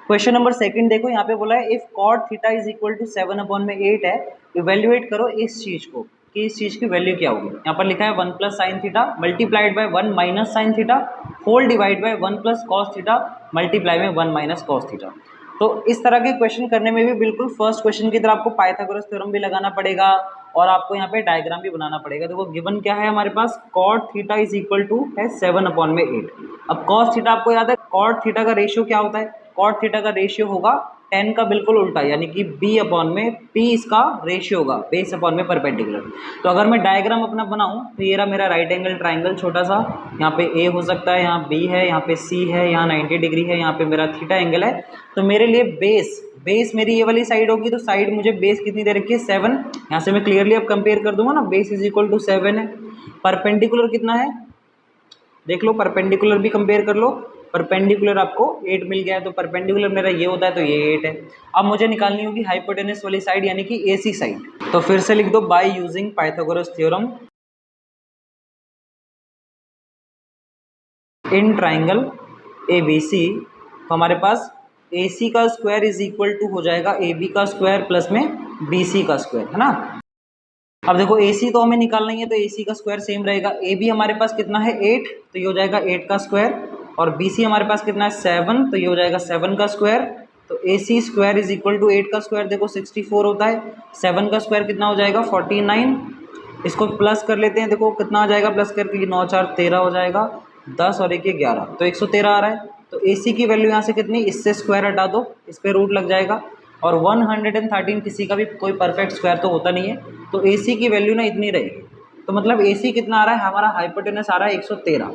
Question number second देखो, यहाँ पे बोला है if cot theta is equal to 7/8 है, इवेल्युएट करो इस चीज को कि इस चीज की वैल्यू क्या होगी। यहाँ पर लिखा है 1 plus sine theta multiplied by 1 minus sine theta whole divide by 1 plus cos theta multiply में 1 माइनस कॉस थीटा। तो इस तरह के क्वेश्चन करने में भी बिल्कुल फर्स्ट क्वेश्चन की तरह आपको पाइथागोरस थ्योरम भी लगाना पड़ेगा और आपको यहाँ पे डायग्राम भी बनाना पड़ेगा। देखो गिवन क्या है हमारे पास, cot theta is equal to है 7/8। अब कॉस थीटा आपको याद है, कॉट थीटा का रेशियो क्या होता है, कॉट थीटा का रेशियो होगा tan का बिल्कुल उल्टा, यानी कि b/p इसका रेशियो होगा बेस अपॉन में परपेंडिकुलर। तो अगर मैं डायग्राम अपना बनाऊं तो ये रहा मेरा राइट एंगल ट्राइंगल छोटा सा, यहाँ पे a हो सकता है, यहाँ b है, यहाँ पे c है, यहाँ 90 डिग्री है, यहाँ पे मेरा थीटा एंगल है। तो मेरे लिए बेस मेरी ये वाली साइड होगी, तो साइड मुझे बेस कितनी दे रखी है 7। यहाँ से मैं क्लियरली अब कंपेयर कर दूंगा ना, बेस इज इक्वल टू 7 है। परपेंडिकुलर कितना है देख लो, परपेंडिकुलर भी कंपेयर कर लो, परपेंडिकुलर आपको 8 मिल गया है, तो परपेंडिकुलर मेरा ये होता है तो ये 8 है। अब मुझे निकालनी होगी हाइपोटेनस वाली साइड यानी कि AC साइड, तो फिर से लिख दो by using Pythagoras theorem in triangle ABC। तो हमारे पास AC का स्क्वायर इज इक्वल टू हो जाएगा AB का स्क्वायर प्लस में BC का स्क्वायर, है ना। अब देखो AC तो हमें निकालना ही है, तो AC का स्क्वायर सेम रहेगा। AB हमारे पास कितना है 8, तो ये हो जाएगा 8 का स्क्वायर, और BC हमारे पास कितना है 7, तो ये हो जाएगा 7 का स्क्वायर। तो AC square is equal to 8 का स्क्वायर देखो 64 होता है, 7 का स्क्वायर कितना हो जाएगा 49। इसको प्लस कर लेते हैं, देखो कितना आ जाएगा प्लस करके, 9 4 13 हो जाएगा, 10 और 1 11, तो 113 आ रहा है। तो AC की वैल्यू यहाँ से कितनी, इससे स्क्वायर हटा दो, इस पर रूट लग जाएगा, और 113 किसी का भी कोई परफेक्ट स्क्वायर तो होता नहीं है, तो AC की वैल्यू ना इतनी रहेगी। तो मतलब AC कितना आ रहा है हमारा, हाइपोटेनस आ रहा है 113।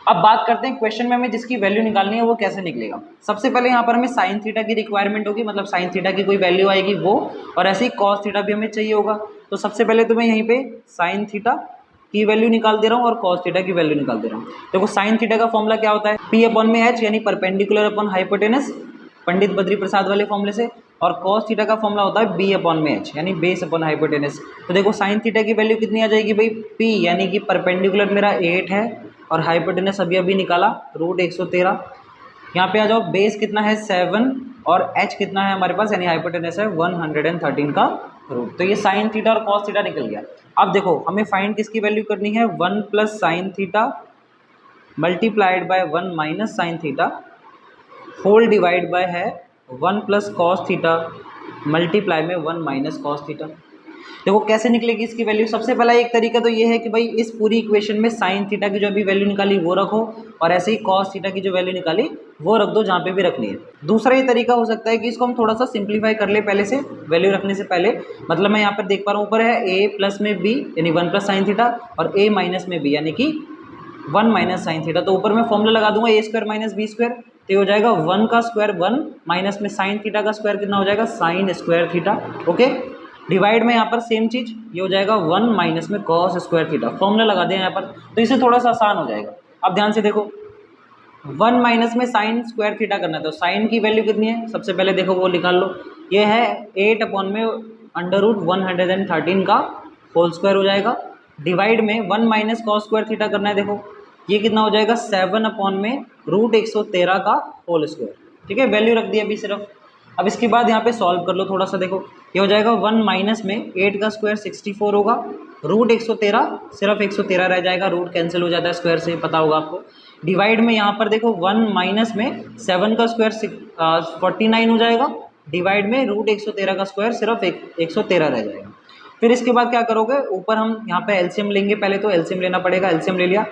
अब बात करते हैं क्वेश्चन में हमें जिसकी वैल्यू निकालनी है वो कैसे निकलेगा। सबसे पहले यहाँ पर हमें साइन थीटा की रिक्वायरमेंट होगी, मतलब साइन थीटा की कोई वैल्यू आएगी वो, और ऐसे ही कॉस थीटा भी हमें चाहिए होगा। तो सबसे पहले तो मैं यहीं पे साइन थीटा की वैल्यू निकाल दे रहा हूँ और कॉस थीटा की वैल्यू निकाल दे रहा हूँ। देखो साइन थीटा का फॉर्मूला क्या होता है, P/H यानी perpendicular upon hypotenuse, Pandit Badri Prasad वाले फॉर्मूले से, और cos थीटा का फॉर्मूला होता है B/H यानी बेस अपॉन हाइपोटेनस। तो देखो साइन थीटा की वैल्यू कितनी आ जाएगी भाई, P यानी कि परपेंडिकुलर मेरा 8 है और हाइपोटेनस अभी निकाला √113। यहाँ पे आ जाओ, बेस कितना है 7 और h कितना है हमारे पास, यानी हाइपोटेनस है 113 का रूट। तो ये साइन थीटा और cos थीटा निकल गया। अब देखो हमें फाइंड किसकी वैल्यू करनी है, 1 plus sine theta multiplied by 1 minus sine theta whole divide by है 1 प्लस कॉस थीटा मल्टीप्लाई में 1 माइनस कॉस थीटा। देखो कैसे निकलेगी इसकी वैल्यू। सबसे पहला एक तरीका तो ये है कि भाई इस पूरी इक्वेशन में साइन थीटा की जो अभी वैल्यू निकाली वो रखो, और ऐसे ही कॉस थीटा की जो वैल्यू निकाली वो रख दो जहाँ पे भी रखनी है। दूसरा ये तरीका हो सकता है कि इसको हम थोड़ा सा सिंप्लीफाई कर ले पहले से, वैल्यू रखने से पहले। मतलब मैं यहाँ पर देख पा रहा हूँ ऊपर है a प्लस में b यानी 1 प्लस साइन थीटा, और a माइनस में b यानी कि 1 माइनस साइन थीटा। तो ऊपर मैं फॉर्मूला लगा दूंगा a square minus B square, तो ये हो जाएगा 1 का स्क्वायर 1 माइनस में साइन थीटा का स्क्वायर कितना हो जाएगा sine square theta. Okay, divide में यहाँ पर सेम चीज, ये हो जाएगा 1 माइनस में कॉस स्क्वायर थीटा। फॉर्मूला लगा दें यहाँ पर, तो इसे थोड़ा सा आसान हो जाएगा। अब ध्यान से देखो, 1 माइनस में साइन स्क्वायर थीटा करना है, तो साइन की वैल्यू कितनी है सबसे पहले देखो वो निकाल लो, ये है 8/√113 का होल स्क्वायर हो जाएगा। डिवाइड में 1 माइनस कॉस स्क्वायर थीटा करना है, देखो ये कितना हो जाएगा 7/√113 का होल स्क्वायर। ठीक है, वैल्यू रख दी अभी सिर्फ। अब इसके बाद यहाँ पे सॉल्व कर लो थोड़ा सा, देखो ये हो जाएगा 1 माइनस में 8 का स्क्वायर 64 होगा, √113 सिर्फ 113 रह जाएगा, रूट कैंसिल हो जाता है स्क्वायर से, पता होगा आपको। डिवाइड में यहाँ पर देखो 1 माइनस में 7 का स्क्वायर 49 हो जाएगा, डिवाइड में √113 का स्क्वायर सिर्फ 113 रह जाएगा। फिर इसके बाद क्या करोगे, ऊपर हम यहाँ पे एलसीएम लेंगे, पहले तो एलसीएम लेना पड़ेगा। एलसीएम ले लिया,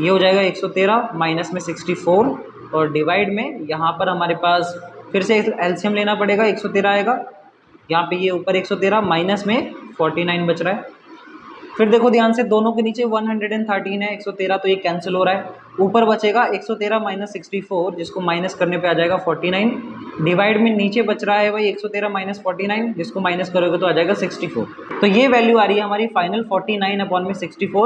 ये हो जाएगा 113 माइनस में 64, और डिवाइड में यहाँ पर हमारे पास फिर से एलसीएम लेना पड़ेगा, 113 आएगा। यहाँ पे ये ऊपर 113 माइनस में 49 बच रहा है। फिर देखो ध्यान से, दोनों के नीचे 113 है, 113 तो ये कैंसिल हो रहा है। ऊपर बचेगा 113 माइनस 64, जिसको माइनस करने पे आ जाएगा 49। डिवाइड में नीचे बच रहा है भाई 113 माइनस 49, जिसको माइनस करोगे तो आ जाएगा 64। तो ये वैल्यू आ रही है हमारी फाइनल 49/64।